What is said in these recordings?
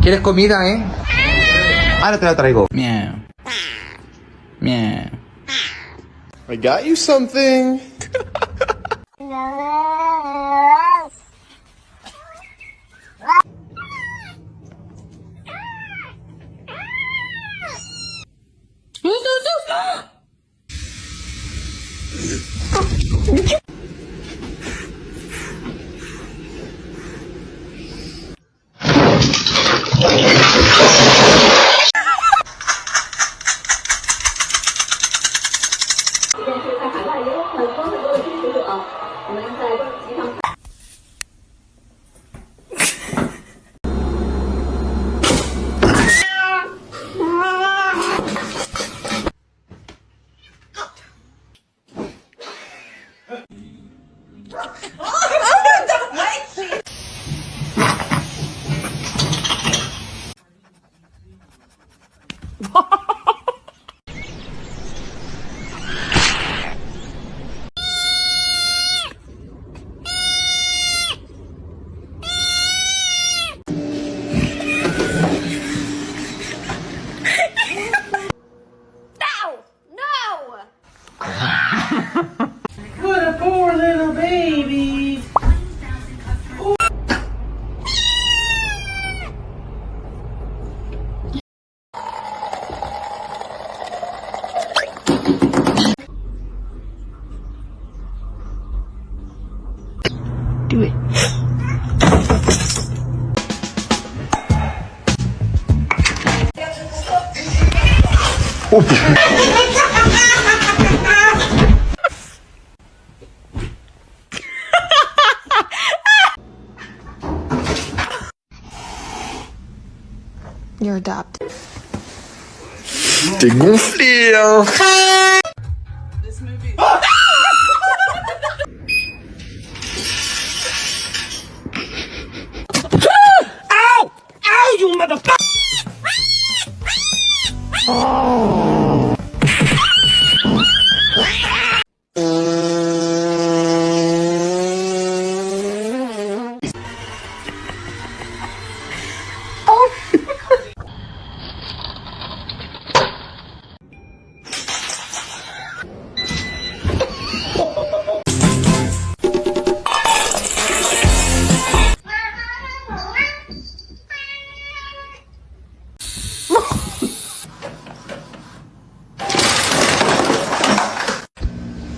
¿Quieres comida, Ahora te la traigo. Miau. Miau. I got you something. What a poor little baby. Do it. You're adopted. T'es gonflé, hein. This movie. Ow! Ow, you motherfucker!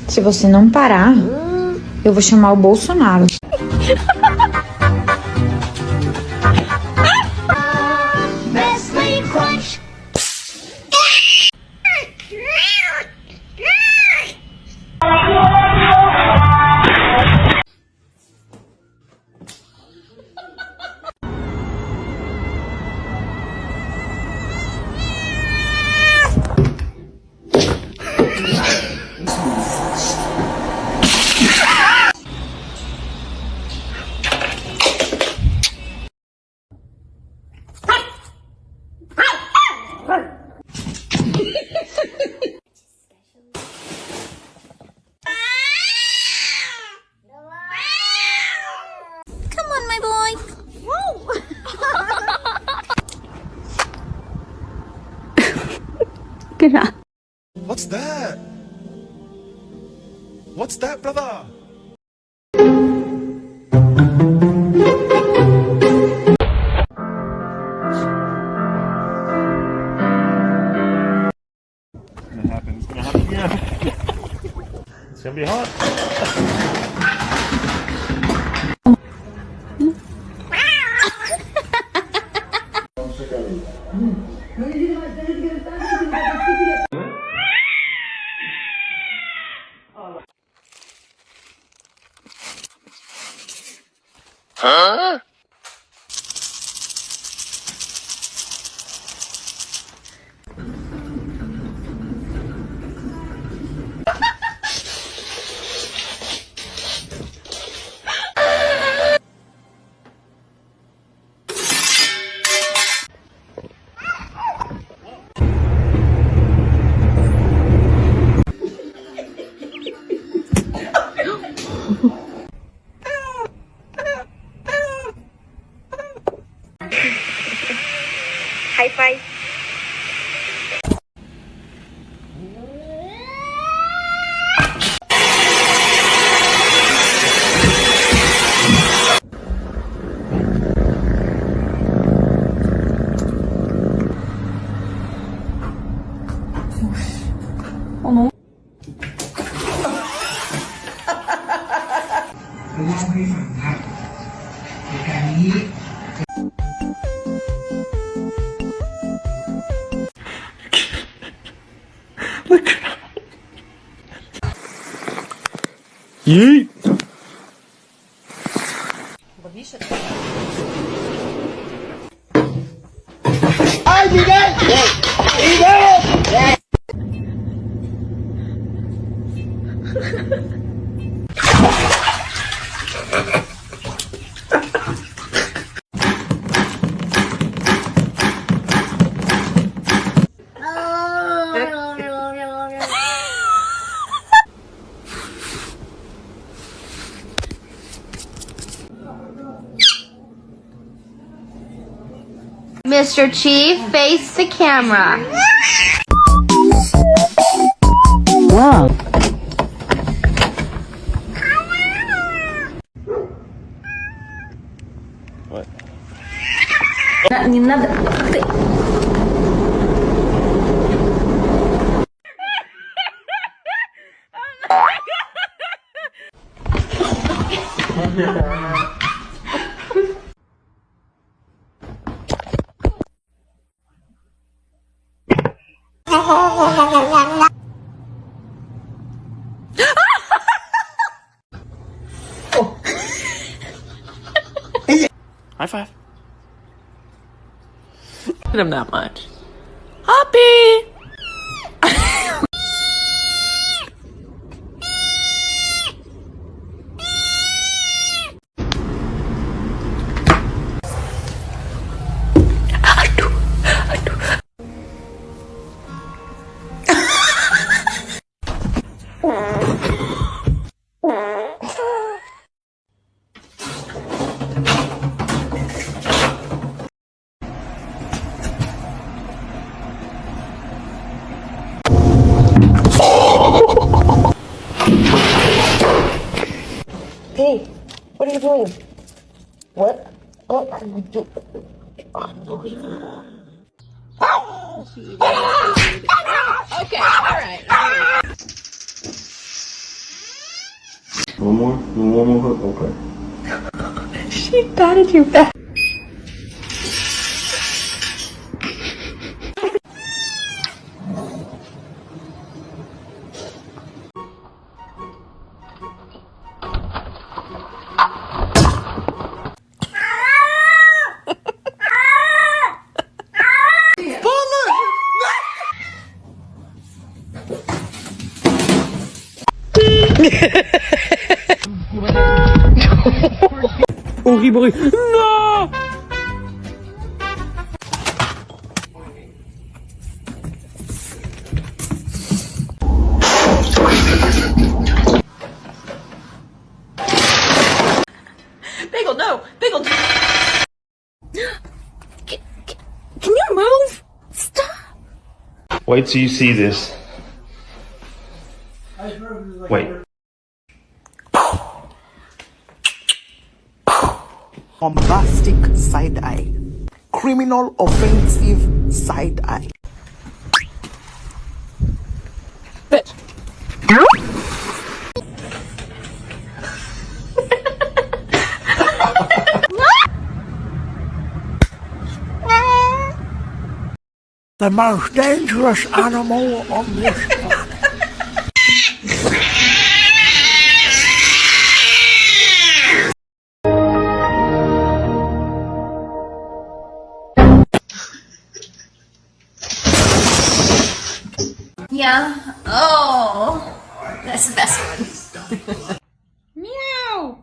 Se você não parar, eu vou chamar o Bolsonaro. What's that? What's that, brother? It's gonna happen again. It's gonna be hot. Huh? high five. Mr. Chief, face the camera. Wow. What? Не надо. High five. Him that much. Hoppy! Hey, what are you doing? What? What are you doing? Okay, alright. One more? One more hook? Okay. She patted you back. Horrible. No! Bagel, no! Bagel! Can you move? Stop! Wait till you see this. Wait. Bombastic side eye. Criminal offensive side eye. Bitch. The most dangerous animal on this planet. Yeah. Oh, that's the best one. Meow.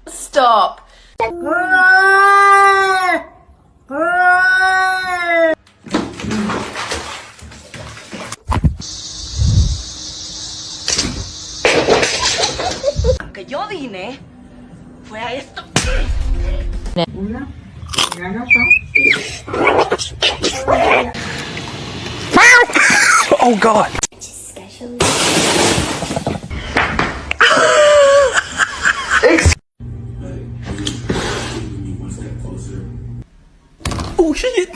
Stop. que yo vine fue a esto. Oh God. Oh shit.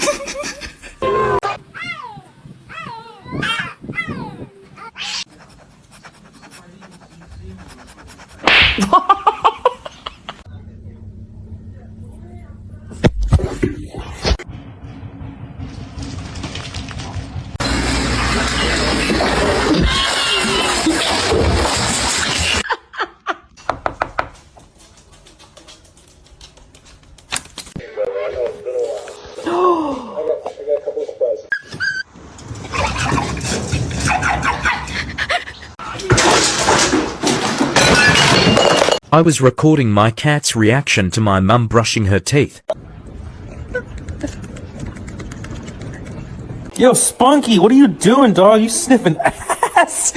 I was recording my cat's reaction to my mum brushing her teeth. Yo, Spunky, what are you doing, dog? You sniffing ass.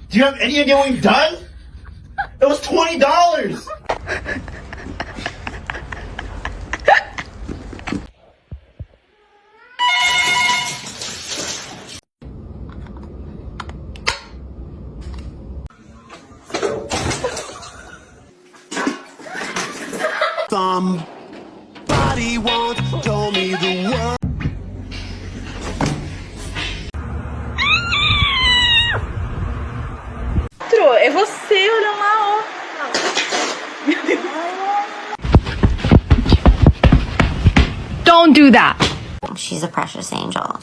Do you have any idea what you've done? It was $20! Somebody once told me the word. É você olhando lá, ó. Meu Deus. Don't do that. She's a precious angel.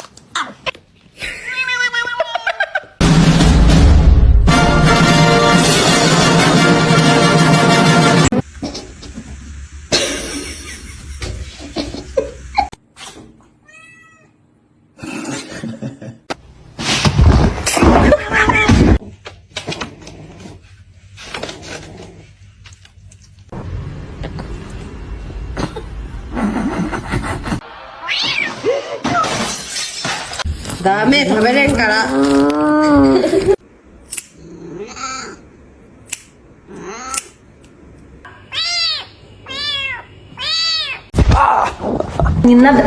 Dame, 食べれんから。Не надо.